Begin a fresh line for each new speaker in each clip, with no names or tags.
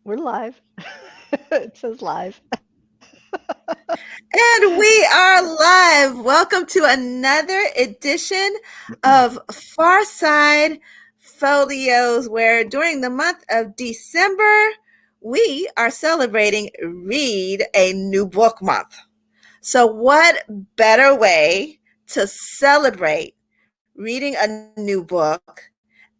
We're live. It says live.
And we are live. Welcome to another edition of PharSide Pholios, where during the month of December, we are celebrating Read a New Book Month. So, what better way to celebrate reading a new book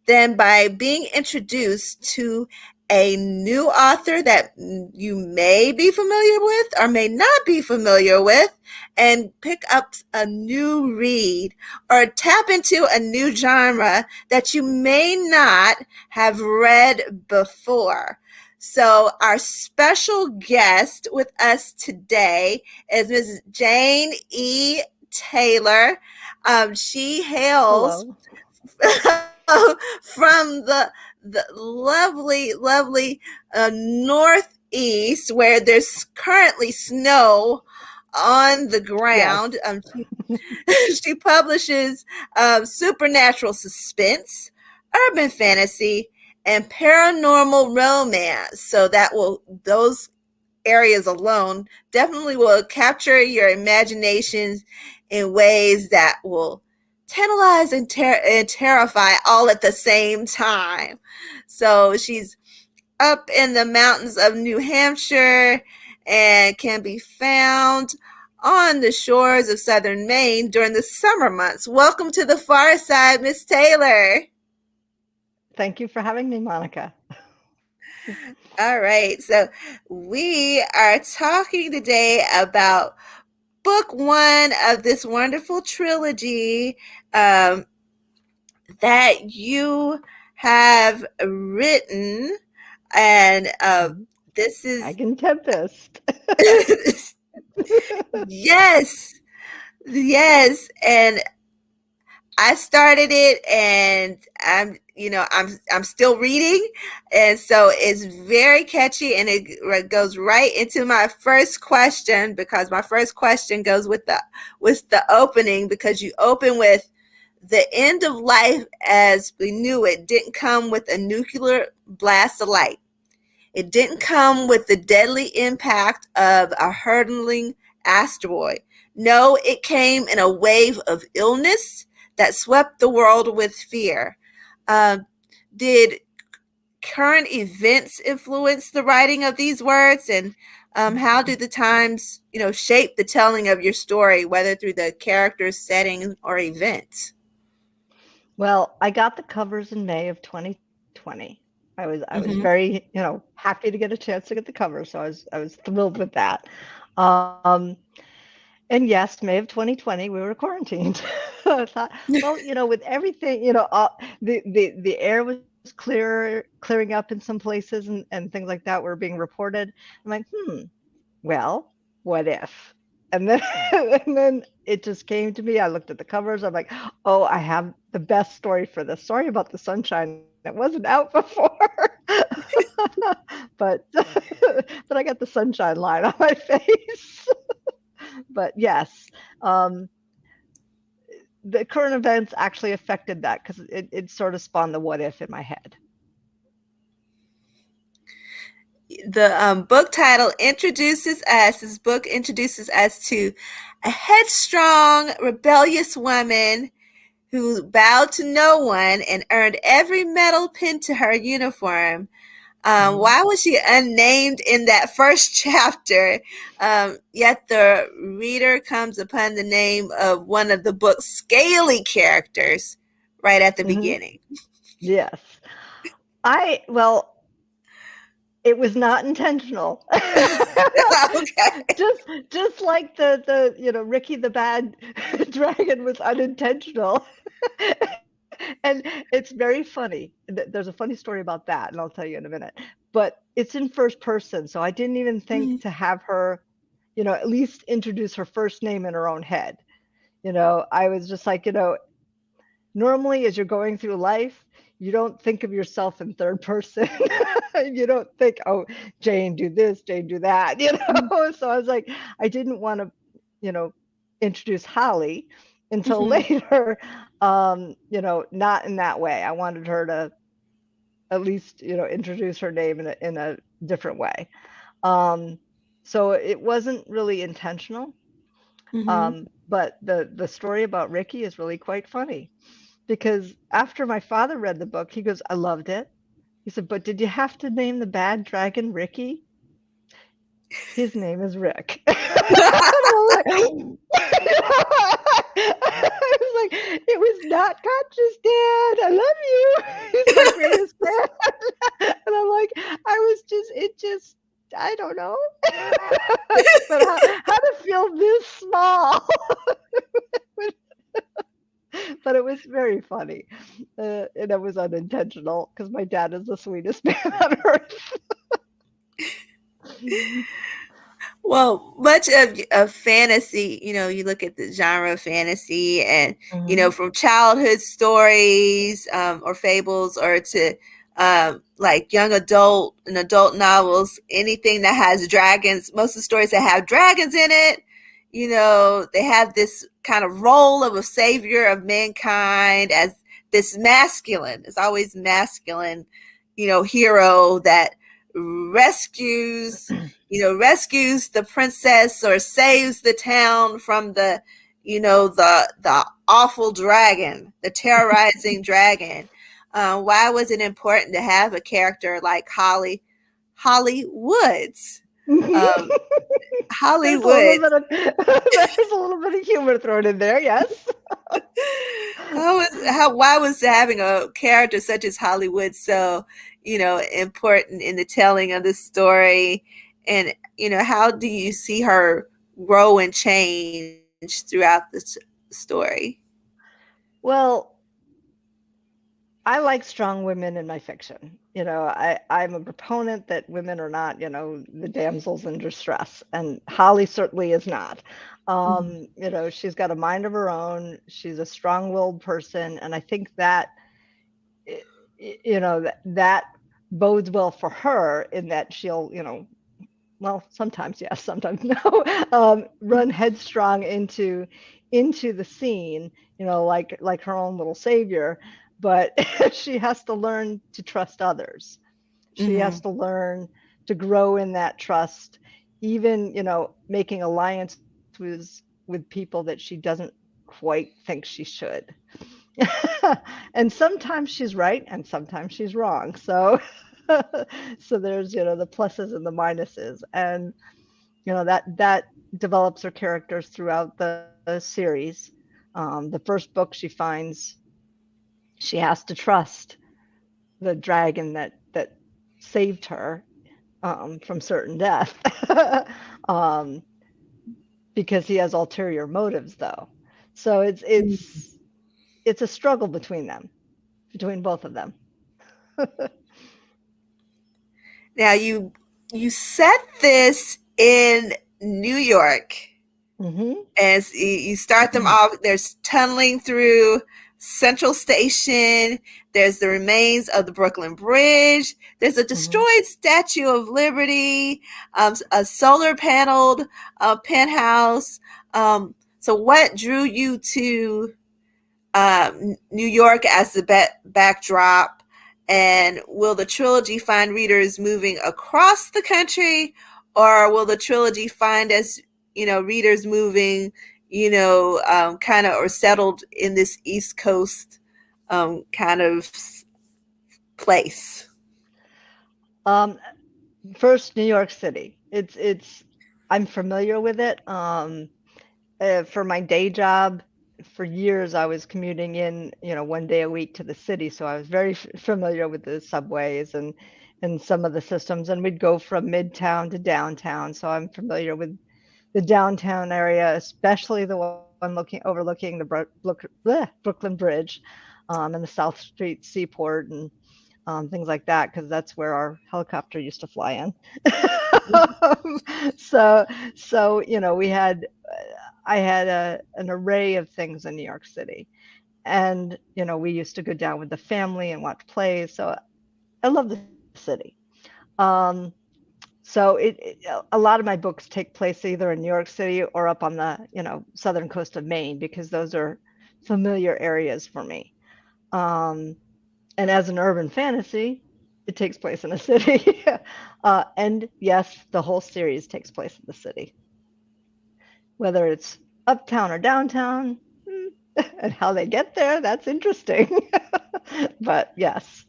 than by being introduced to a new author that you may be familiar with or may not be familiar with, and pick up a new read or tap into a new genre that you may not have read before. So, our special guest with us today is Mrs. Jane E. Taylor. She hails
Hello.
from the lovely northeast, where there's currently snow on the
Yes.
ground. She publishes supernatural suspense, urban fantasy, and paranormal romance. So those areas alone definitely will capture your imaginations in ways that will tantalize and terrify all at the same time. So she's up in the mountains of New Hampshire and can be found on the shores of southern Maine during the summer months. Welcome to the far side, Miss Taylor.
Thank you for having me, Monica.
All right, so we are talking today about book one of this wonderful trilogy um, that you have written, and this is
Dragon Tempest.
yes, yes, and I started it, and I'm still reading, and so it's very catchy, and it goes right into my first question, because my first question goes with the opening, because you open with the end of life as we knew it didn't come with a nuclear blast of light. It didn't come with the deadly impact of a hurtling asteroid. No, it came in a wave of illness that swept the world with fear. Uh, did current events influence the writing of these words? And how do the times, shape the telling of your story, whether through the characters, setting, or events?
Well, I got the covers in May of 2020. I was
Mm-hmm.
very, happy to get a chance to get the covers. So I was thrilled with that. Um, and yes, May of 2020, we were quarantined. I thought, well, with everything, the air was clearing up in some places, and things like that were being reported. I'm like, well, what if? And then and then it just came to me. I looked at the covers. I'm like, oh, I have the best story for this. Story about the sunshine that wasn't out before. but but I got the sunshine line on my face. But yes, um, the current events actually affected that because it sort of spawned the what if in my head.
The book title introduces us, this book introduces us to a headstrong, rebellious woman who bowed to no one and earned every medal pinned to her uniform.
Mhm.
Why was she unnamed in that first chapter? Yet the reader comes upon the name of one of the book's scaly characters right at the
Mhm.
beginning.
Yes. Well, it was not intentional.
Okay.
just just like the Ricky the bad dragon was unintentional. And it's very funny. There's a funny story about that, and I'll tell you in a minute. But it's in first person, so I didn't even think
Mhm.
to have her, at least introduce her first name in her own head. I was just like, normally as you're going through life, you don't think of yourself in third person. You don't think, oh, Jane do this, Jane do that, So I was like, I didn't want to, you know introduce Holly until
Mhm.
later. Not in that way. I wanted her to at least, introduce her name in a different way. Um, so it wasn't really intentional.
Mm-hmm.
But the story about Ricky is really quite funny because after my father read the book, he goes, "I loved it." He said, "But did you have to name the bad dragon Ricky? His name is Rick." And I'm like, I was like, "It was not conscious, Dad. I love you. He's my greatest fan." And I'm like, I don't know. But how to feel this small. But it was very funny. And it was unintentional because my dad is the sweetest man on earth.
Well, much of fantasy, you look at the genre of fantasy and,
Mhm.
from childhood stories or fables or to like young adult and adult novels, anything that has dragons, most of the stories that have dragons in it, they have this kind of role of a savior of mankind as this masculine, it's always masculine, hero that rescues rescues the princess or saves the town from the awful dragon, the terrorizing dragon. Why was it important to have a character like Holly Woods? Um,
There's
Holly
a little
Woods.
bit of there's a little bit of humor thrown in there, yes.
Why was having a character such as Hollywood so important in the telling of the story, and how do you see her grow and change throughout the story?
Well, I like strong women in my fiction. I'm a proponent that women are not, the damsels in distress, and Holly certainly is not.
Mhm.
She's got a mind of her own. She's a strong-willed person, and I think that i- that bodes well for her in that she'll, well, sometimes yes, sometimes no, run headstrong into the scene, like her own little savior, but she has to learn to trust others. She has
Mhm.
to learn to grow in that trust, even, making alliances with people that she doesn't quite think she should. And sometimes she's right and sometimes she's wrong. So so there's, the pluses and the minuses. And that develops her characters throughout the series. The first book she finds she has to trust the dragon that saved her from certain death. um, because he has ulterior motives, though. So it's a struggle between them, between both of them.
Now you set this in New York.
Hmm.
As you start them off, there's tunneling through Central Station. There's the remains of the Brooklyn Bridge. There's a
Hmm.
destroyed Statue of Liberty, a solar paneled penthouse. So, what drew you to New York as the backdrop? And will the trilogy find readers moving across the country, or will the trilogy find us, readers moving, kind of or settled in this East Coast kind of place?
Um, First, New York City. I'm familiar with it. For my day job, for years I was commuting in, one day a week to the city, so I was very familiar with the subways and some of the systems. And we'd go from midtown to downtown, so I'm familiar with the downtown area, especially the one overlooking the Brooklyn Bridge, and the South Street Seaport and things like that, because that's where our helicopter used to fly in. Um, so, we had, I had an array of things in New York City, and we used to go down with the family and watch plays. So I love the city. Um, so a lot of my books take place either in New York City or up on the southern coast of Maine because those are familiar areas for me. Um, and as an urban fantasy, it takes place in a city. And yes, the whole series takes place in the city. Whether it's uptown or downtown, and how they get there, that's interesting. But yes.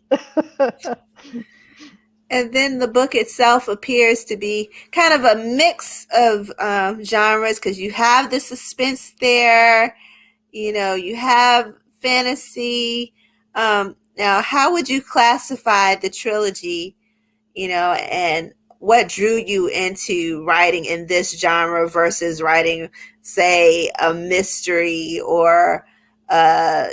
And then the book itself appears to be kind of a mix of genres because you have the suspense there, you have fantasy. Now, how would you classify the trilogy, and what drew you into writing in this genre versus writing, say, a mystery or, or,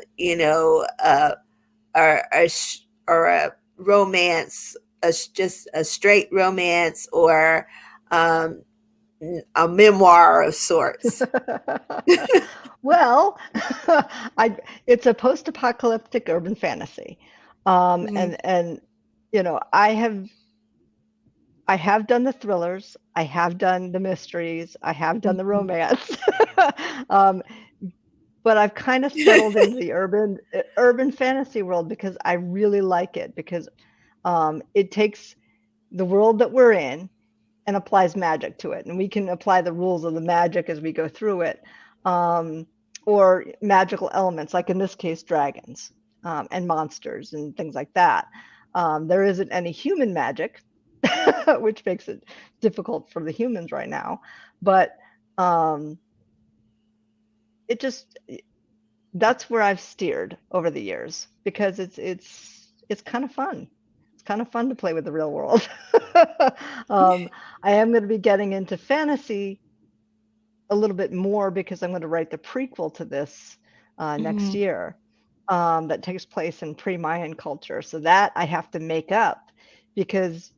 or a romance, just a straight romance or um, a memoir of sorts?
Well, it's a post-apocalyptic urban fantasy,
Mm-hmm.
and I have done the thrillers, I have done the mysteries, I have done the
Mm-hmm.
romance, um, but I've kind of settled into the urban fantasy world because I really like it because it takes the world that we're in and applies magic to it, and we can apply the rules of the magic as we go through it, um, or magical elements, like in this case, dragons and monsters and things like that. There isn't any human magic, which makes it difficult for the humans right now, but um, it just that's where I've steered over the years because it's kind of fun. It's kind of fun to play with the real world. um, I am going to be getting into fantasy a little bit more because I'm going to write the prequel to this next
Mm-hmm.
year that takes place in pre-Mayan culture. So that I have to make up because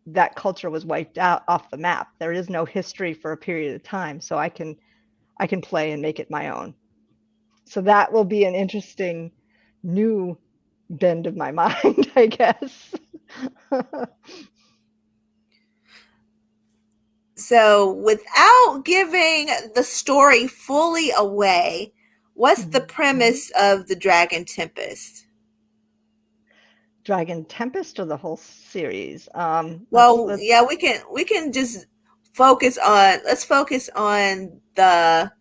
that culture was wiped out off the map. There is no history for a period of time, so I can play and make it my own. So that will be an interesting new bend of my mind, I guess.
So, without giving the story fully away, what's the
Mhm.
premise of the Dragon Tempest?
Dragon Tempest or the whole series? Let's
Well,
let's
yeah, we can just let's focus on the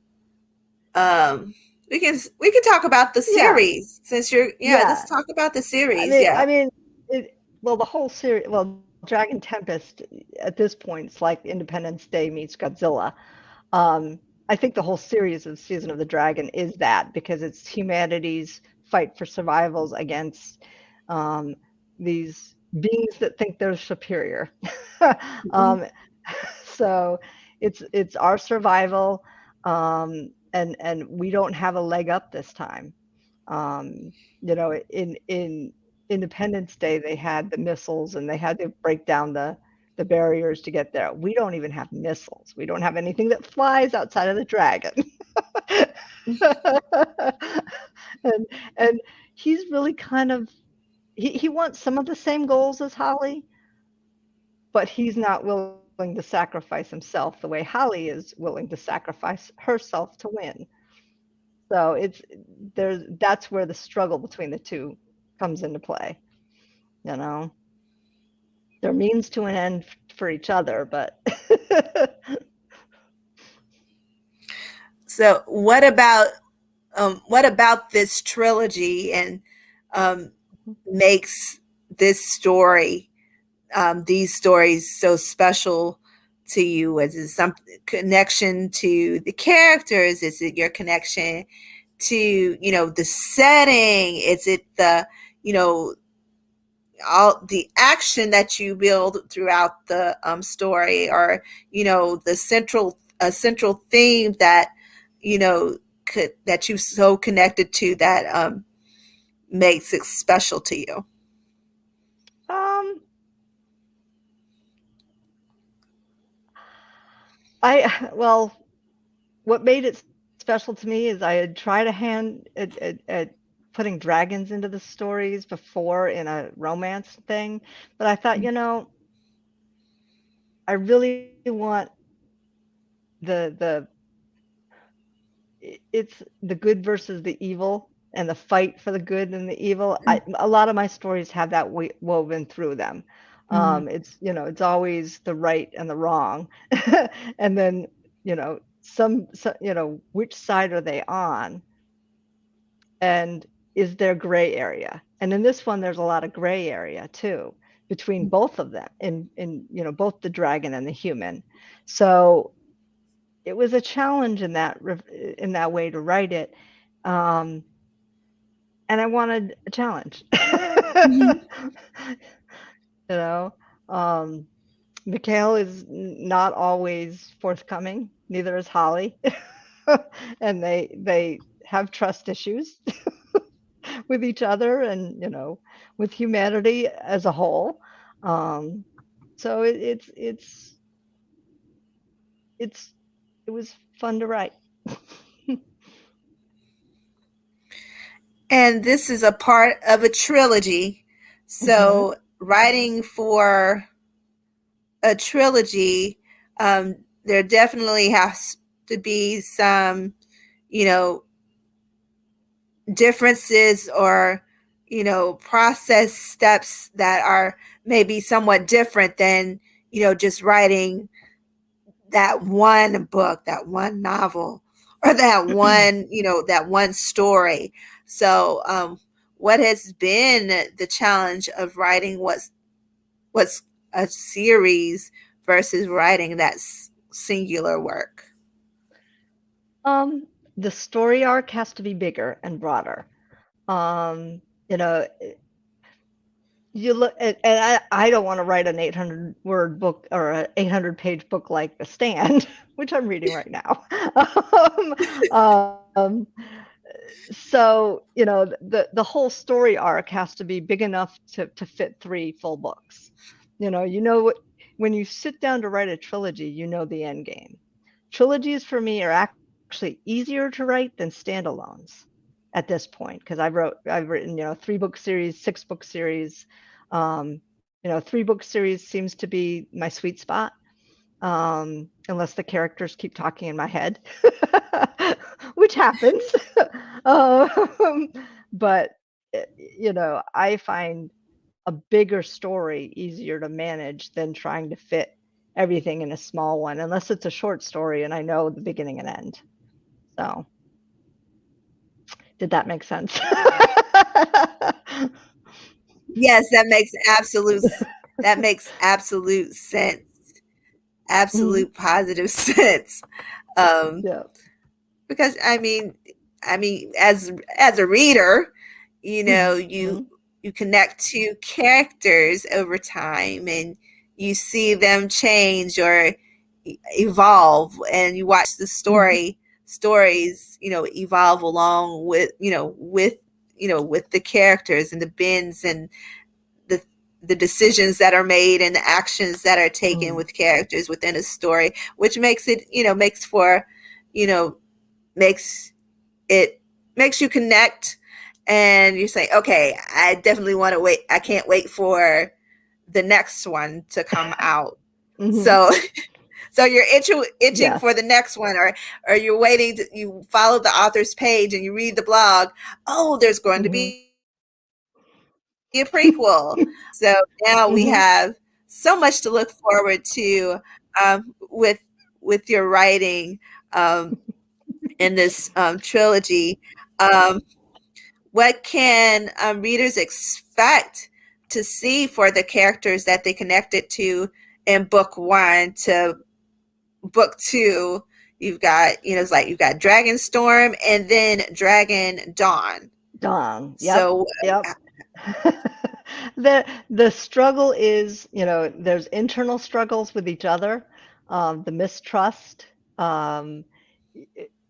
um we can talk about the
yeah,
series since you're yeah, let's
yeah.
talk about the
I
series.
mean,
Yeah.
I mean, well, the whole series. Well, Dragon Tempest at this point, it's like Independence Day meets Godzilla. Um, I think the whole series of Season of the Dragon is that because it's humanity's fight for survivals against um, these beings that think they're superior.
Mhm.
um, so it's our survival, and we don't have a leg up this time. In Independence Day, they had the missiles and they had to break down the barriers to get there. We don't even have missiles. We don't have anything that flies outside of the dragon. and and he's really kind of he wants some of the same goals as Holly, but he's not willing to sacrifice himself the way Holly is willing to sacrifice herself to win. So that's where the struggle between the two comes into play. You know, they're means to an end for each other, but
So, what about this trilogy and um makes this story these stories so special to you? Is it some connection to the characters? Is it your connection to the setting? Is it the you know all the action that you build throughout the story, or the central theme that that you so connected to that makes it special to you?
um, well, what made it special to me is I had tried a hand at putting dragons into the stories before in a romance thing, but I thought, I really want the it's the good versus the evil and the fight for the good and the evil.
Mm,
A lot of my stories have that woven through them.
mm,
It's, it's always the right and the wrong. And then, which side are they on? And is there gray area? And in this one, there's a lot of gray area too between both of them, in both the dragon and the human. So it was a challenge in that way to write it, um, and I wanted a challenge.
mhm.
You know, um, Mikhail is not always forthcoming. Neither is Holly, and they have trust issues with each other, and with humanity as a whole. Um, so it's it was fun to write.
And this is a part of a trilogy.
Hmm.
So, writing for a trilogy, there definitely has to be some, you know, differences or, process steps that are maybe somewhat different than, just writing that one book, that one novel, or that one, that one story. So, what has been the challenge of writing what's a series versus writing that singular work?
Um, the story arc has to be bigger and broader. You know, you look and I don't want to write an 800 word book or an 800 page book like The Stand, which I'm reading right now. um, so the whole story arc has to be big enough to fit 3 full books. What when you sit down to write a trilogy, the end game. Trilogies for me are actually easier to write than standalones at this point, because I've written 3 book series, 6 book series. 3 book series seems to be my sweet spot, unless the characters keep talking in my head, which happens. um, but I find a bigger story easier to manage than trying to fit everything in a small one, unless it's a short story and I know the beginning and end. So, did that make sense?
Yes, that makes absolute sense.
Mhm.
Absolute positive sense. Um,
Yeah.
because I mean, as a reader, you
Mhm.
you connect to characters over time, and you see them change or evolve, and you watch the
Mhm.
stories, evolve along with the characters and the bends and the the decisions that are made and the actions that are taken
Mm.
with characters within a story, which you know makes it makes you connect, and you say, okay, I definitely want to wait. I can't wait for the next one to come out.
Mhm.
So so you're itching
Yes.
for the next one, or you're waiting to, you follow the author's page and you read the blog. Oh, there's going to
Mhm.
be a prequel. So now we
Mhm.
have so much to look forward to, with your writing, in this trilogy. Um, what can readers expect to see for the characters that they connected to in book one to book two? You've got, it's like you've got Dragon Storm and then Dragon Dawn.
Dawn. Yep.
So,
Yep. The struggle is, there's internal struggles with each other, the mistrust, um,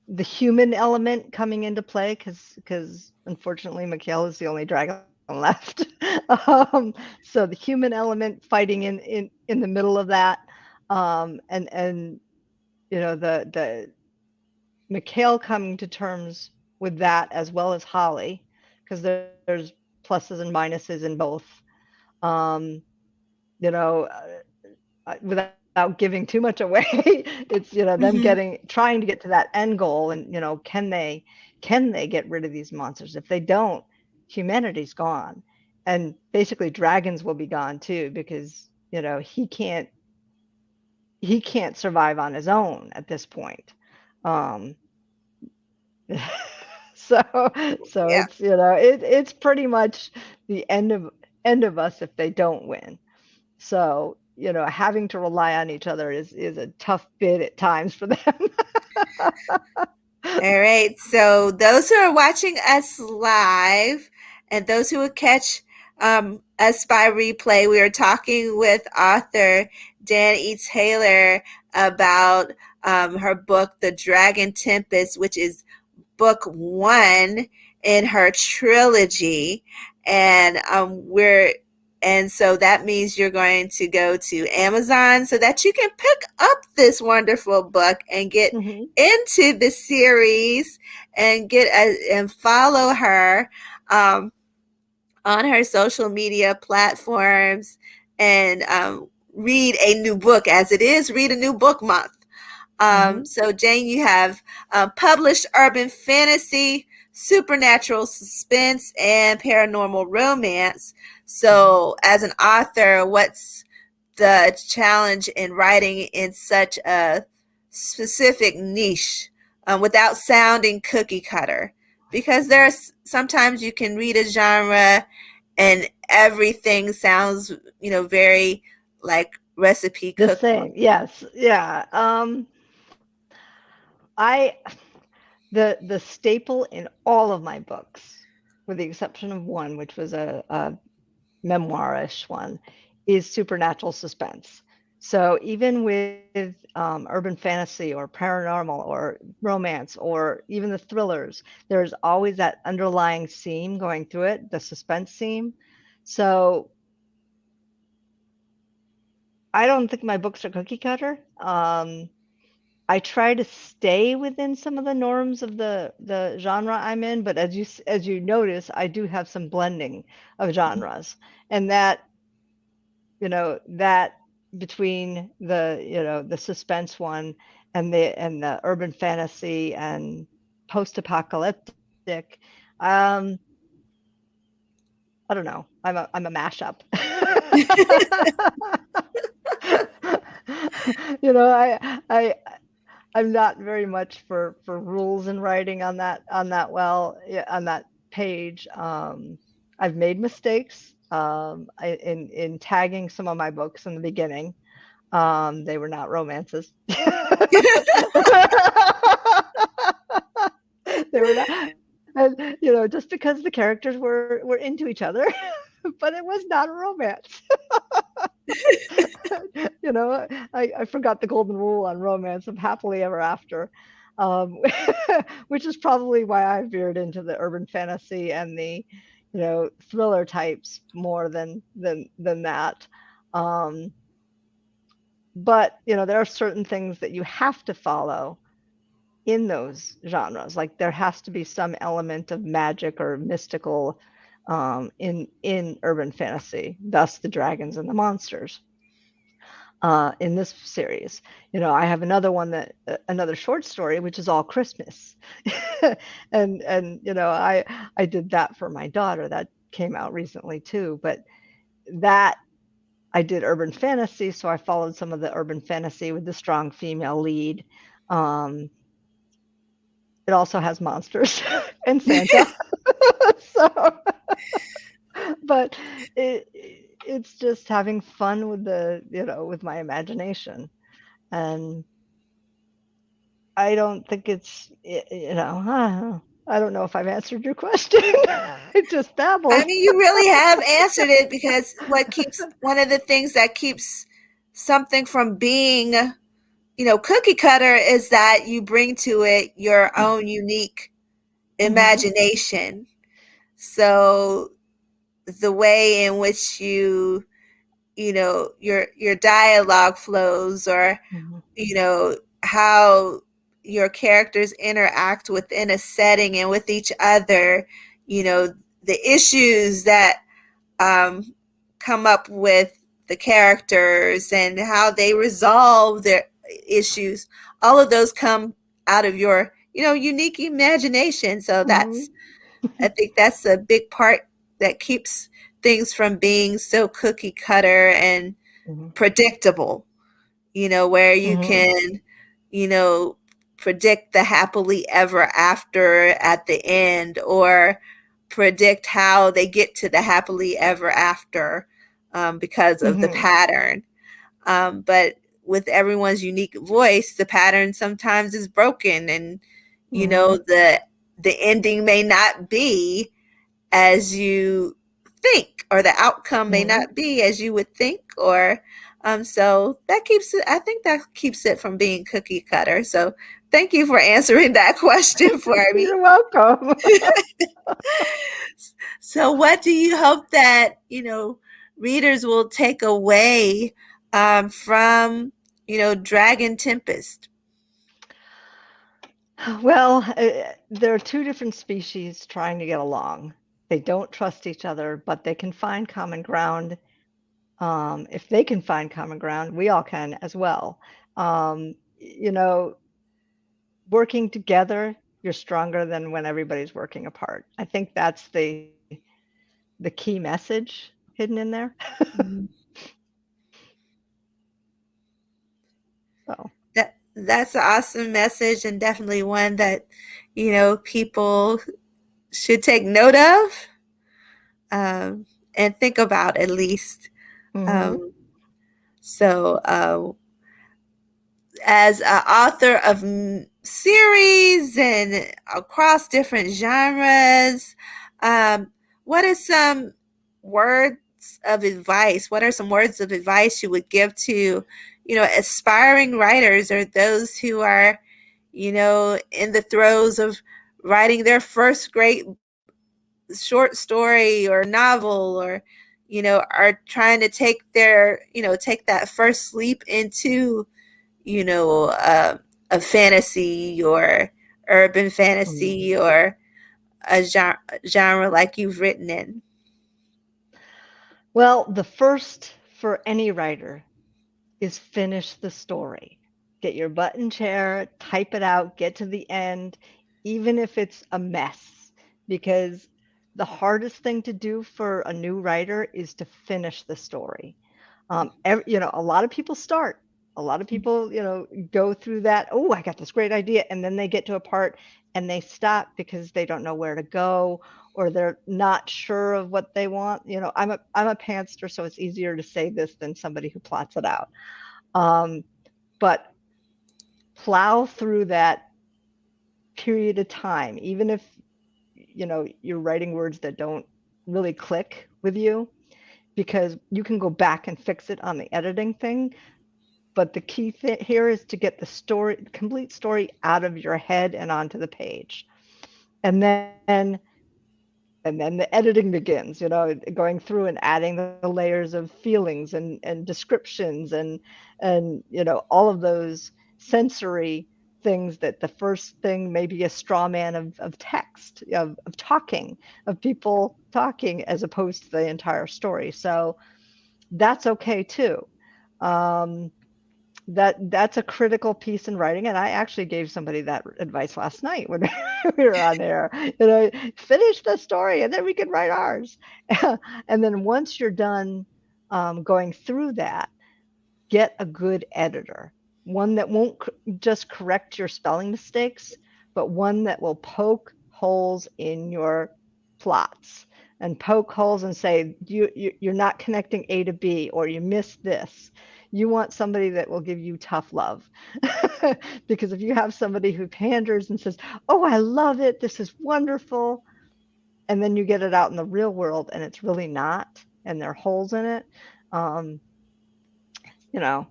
the human element coming into play, because unfortunately Mikhail is the only dragon left. So the human element fighting in the middle of that, and the Mikhail coming to terms with that as well as Holly, because there's pluses and minuses in both. Um, without without giving too much away. It's, them
Mhm.
trying to get to that end goal, and can they get rid of these monsters? If they don't, humanity's gone, and basically dragons will be gone too, because he can't survive on his own at this point. Um, so so
Yeah.
it's pretty much the end of us if they don't win. So, having to rely on each other is a tough bit at times for them.
All right. So those who are watching us live and those who will catch us by replay, we are talking with author Dan E. Taylor about her book, The Dragon Tempest, which is book one in her trilogy. And so that means you're going to go to Amazon so that you can pick up this wonderful book and get
Mhm.
into the series and and follow her um, on her social media platforms and read a new book, as it is Read a New Book Month.
Mhm.
So, Jane, you have published urban fantasy, supernatural suspense, and paranormal romance.
Mhm.
So, as an author, what's the challenge in writing in such a specific niche without sounding cookie cutter? Because there's sometimes you can read a genre and everything sounds, very like recipe
The
cookbook.
same. Yes. Yeah. I the staple in all of my books, with the exception of one, which was a memoirish one, is supernatural suspense. So even with urban fantasy or paranormal or romance or even the thrillers, there's always that underlying theme going through it, the suspense theme. So I don't think my books are cookie cutter. I try to stay within some of the norms of the genre I'm in, but as you notice, I do have some blending of genres, and that between the suspense one and the urban fantasy and post-apocalyptic, um, I don't know. I'm a mashup. You know, I'm not very much for rules in writing on that page. I've made mistakes in tagging some of my books in the beginning. They were not romances. They were not, and just because the characters were into each other, but it was not a romance. I forgot the golden rule on romance of happily ever after, um, which is probably why I veered into the urban fantasy and the thriller types more than that. Um, but there are certain things that you have to follow in those genres. Like there has to be some element of magic or mystical in urban fantasy, thus the dragons and the monsters. In this series, I have another one another short story which is all Christmas, and I did that for my daughter. That came out recently too, but that I did urban fantasy, so I followed some of the urban fantasy with the strong female lead. Um, it also has monsters and Santa. So, but it's just having fun with with my imagination. And I don't think I don't know if I've answered your question. I just
I
babbled.
mean, you really have answered it because one of the things that keeps something from being, cookie cutter is that you bring to it your own unique
Mhm.
imagination. So the way in which your dialogue flows or,
Mhm.
how your characters interact within a setting and with each other, the issues that um, come up with the characters and how they resolve their issues. All of those come out of your, unique imagination. So
Hmm.
I think that's a big part that keeps things from being so cookie cutter and
Hmm.
predictable, where you
Hmm.
can, you know, predict the happily ever after at the end, or predict how they get to the happily ever after, because of the
Hmm.
pattern. But with everyone's unique voice, the pattern sometimes is broken, and
Hmm.
the ending may not be as you think, or the outcome may
Hmm.
not be as you would think, or so that keeps it, I think that keeps it from being cookie cutter. So thank you for answering that question for me.
You're welcome.
So what do you hope that readers will take away from Dragon Tempest?
Well, there are two different species trying to get along. They don't trust each other, but they can find common ground. If they can find common ground, we all can as well. You know, working together, you're stronger than when everybody's working apart. I think that's the key message hidden in there.
Mhm.
So,
That's an awesome message, and definitely one that people should take note of, and think about at least.
hmm.
Um, so, as an author of series and across different genres, um, what is some words of advice? What are some words of advice you would give to, aspiring writers, or those who are, in the throes of writing their first great short story or novel, or are trying to take that first leap into you know uh, a fantasy, or urban
Hmm.
fantasy, or a genre like you've written in?
Well, the first for any writer is finish the story. Get your butt in chair, type it out, get to the end, even if it's a mess. Because the hardest thing to do for a new writer is to finish the story. A lot of people start. A lot of people, go through that. Oh, I got this great idea, and then they get to a part and they stop because they don't know where to go, or they're not sure of what they want. I'm a pantser, so it's easier to say this than somebody who plots it out. Um, but plow through that period of time, even if you're writing words that don't really click with you, because you can go back and fix it on the editing thing. But the key thing here is to get the story, the complete story, out of your head and onto the page. And then the editing begins, going through and adding the layers of feelings and descriptions and all of those sensory things, that the first thing may be a straw man of text, of talking, of people talking, as opposed to the entire story. So that's okay too. um, that's a critical piece in writing, and I actually gave somebody that advice last night when we were on there. Finish the story and then we can write ours. And then once you're done going through that, get a good editor, one that won't just correct your spelling mistakes, but one that will poke holes in your plots, and poke holes and say you're not connecting A to B, or you missed this. You want somebody that will give you tough love. Because if you have somebody who panders and says, oh, I love it, this is wonderful, and then you get it out in the real world and it's really not, and there are holes in it, um, you know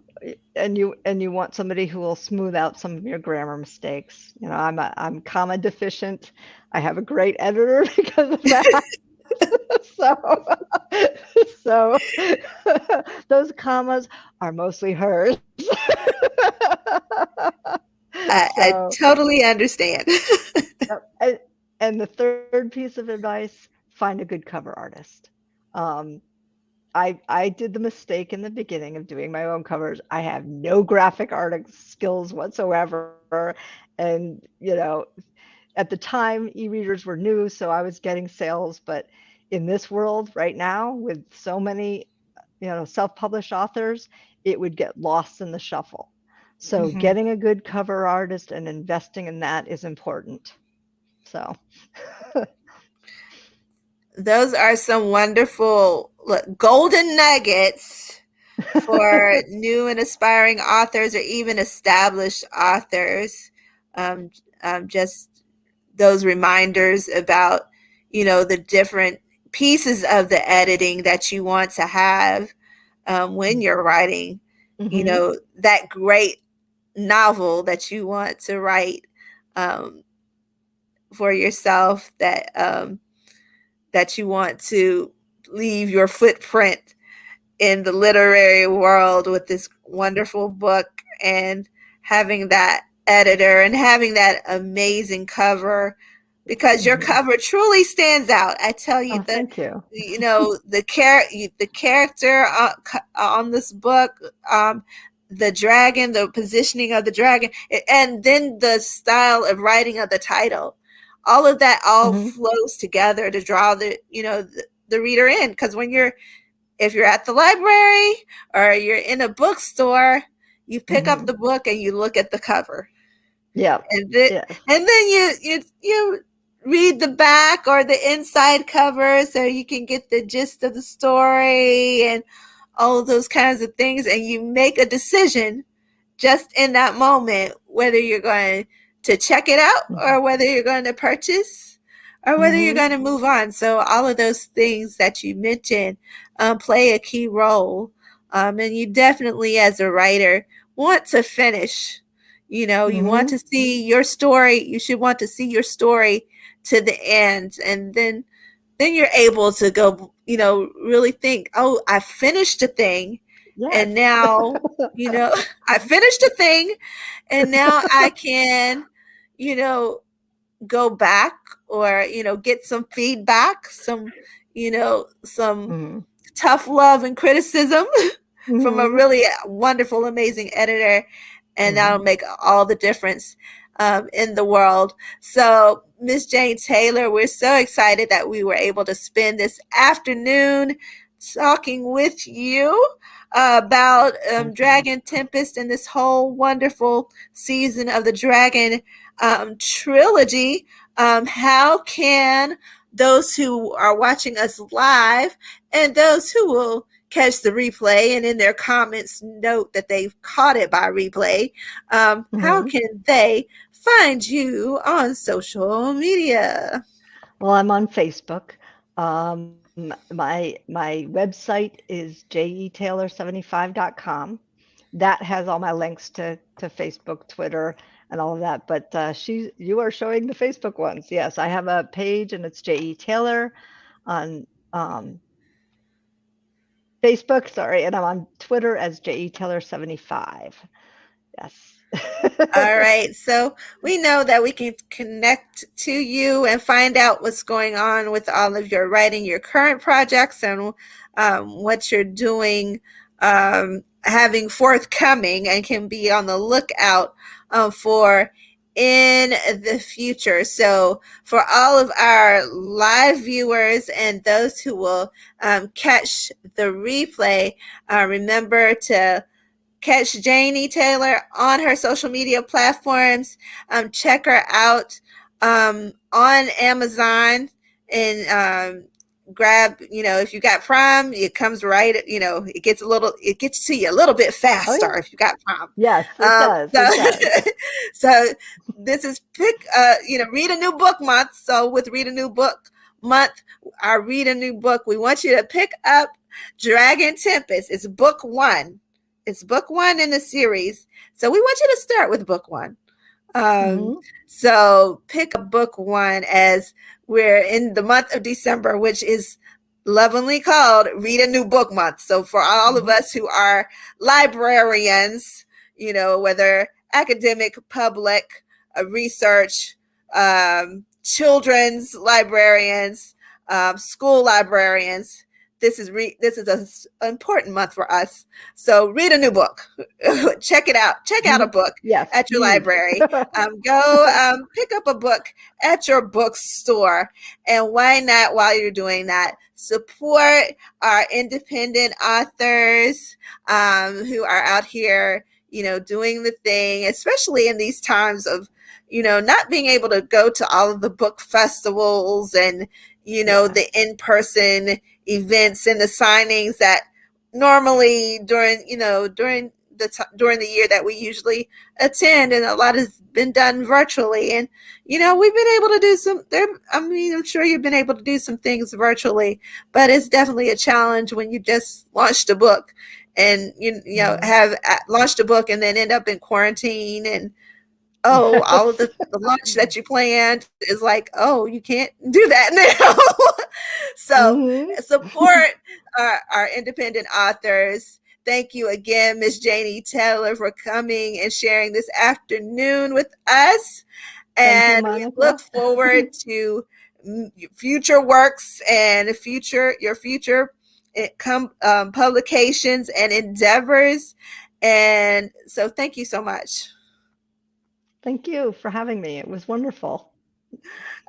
and you want somebody who will smooth out some of your grammar mistakes. I'm comma deficient. I have a great editor because of that. So so those commas are mostly hers.
I
So,
totally understand.
yep. And the third piece of advice: find a good cover artist. um, I did the mistake in the beginning of doing my own covers. I have no graphic art skills whatsoever, and at the time e-readers were new, so I was getting sales, but in this world right now with so many self-published authors, it would get lost in the shuffle. So
Mhm.
getting a good cover artist and investing in that is important. So
Those are some wonderful golden nuggets for new and aspiring authors or even established authors. Um, just those reminders about, the different pieces of the editing that you want to have when you're writing,
hmm
that great novel that you want to write um, for yourself, that you want to leave your footprint in the literary world with this wonderful book, and having that editor and having that amazing cover, because your
hmm
cover truly stands out. I tell you,
Oh, thank you.
the character on this book, the dragon, the positioning of the dragon, and then the style of writing of the title, all of that all
hmm
flows together to draw the reader in. Because if you're at the library or you're in a bookstore, you pick up
hmm
the book and you look at the cover,
Yeah.
and then
Yes.
you read the back or the inside cover so you can get the gist of the story and all of those kinds of things, and you make a decision just in that moment whether you're going to check it out or whether you're going to purchase or whether you're
hmm
going to move on. So all of those things that you mentioned play a key role. And you definitely, as a writer, want to finish. You want
hmm
to see your story. You should want to see your story to the end. And then you're able to go, really think, oh, I finished a thing.
Yes.
And now, I finished a thing, and now I can, you know, go back or, get some feedback, some
hmm
tough love and criticism from a
hmm
really wonderful, amazing editor, and that'll
hmm
make all the difference in the world. So, Miss Jane Taylor, we're so excited that we were able to spend this afternoon talking with you about
Thank you.
Dragon Tempest and this whole wonderful season of the Dragon Trilogy. How can those who are watching us live and those who will catch the replay and in their comments note that they've caught it by replay, how
hmm
can they find you on social media?
Well, I'm on Facebook. My website is jetaylor75.com. That has all my links to Facebook, Twitter, and all of that. But you are showing the Facebook ones. Yes, I have a page, and it's J.E. Taylor on Facebook. Sorry, and I'm on Twitter as J.E. Taylor75. Yes.
All right. So we know that we can connect to you and find out what's going on with all of your writing, your current projects, and what you're doing, having forthcoming, and can be on the lookout for in the future. So, for all of our live viewers and those who will catch the replay, remember to catch Janie Taylor on her social media platforms. Check her out on Amazon, and grab, if you got Prime, it comes right, it gets to you a little bit
Oh
faster
yeah.
if you got Prime.
Yes, it does.
So,
It does.
so this is read a new book month. So with read a new book month, our read a new book, we want you to pick up Dragon Tempest. It's book one in the series. So we want you to start with book one. Um,
hmm
so pick up book one as we're in the month of December, which is lovingly called Read a New Book Month. So for all of
hmm
us who are librarians, whether academic, public, research, children's librarians, school librarians, this is an important month for us. So read a new book. Check it out. Check out a book
Yes,
at your
huge.
library. Go pick up a book at your bookstore. And why not, while you're doing that, support our independent authors who are out here, doing the thing, especially in these times of, not being able to go to all of the book festivals and,
Yeah.
the in-person events and the signings that normally during the year that we usually attend, and a lot has been done virtually. And we've been able to do some there. I mean, I'm sure you've been able to do some things virtually, but it's definitely a challenge when you just launched a book and
Mhm.
have launched a book and then end up in quarantine. And oh, all of
Yes.
the lunch that you planned is like, oh, you can't do that now. So
Mhm.
support our independent authors. Thank you again, Miss Janie Taylor, for coming and sharing this afternoon with us.
Thank you,
And we look
Monica.
forward to future works and your future publications and endeavors. And so thank you so much.
Thank you for having me. It was wonderful.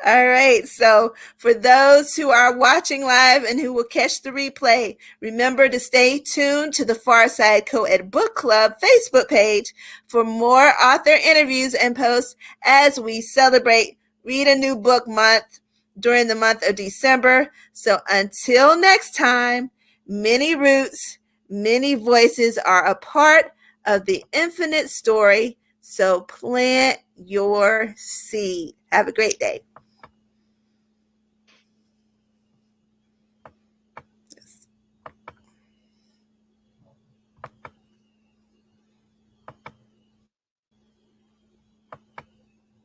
All right. So, for those who are watching live and who will catch the replay, remember to stay tuned to the Farside Co-Ed Book Club Facebook page for more author interviews and posts as we celebrate Read a New Book Month during the month of December. So, until next time, many roots, many voices are a part of the infinite story. So, plant your seed. Have a great day.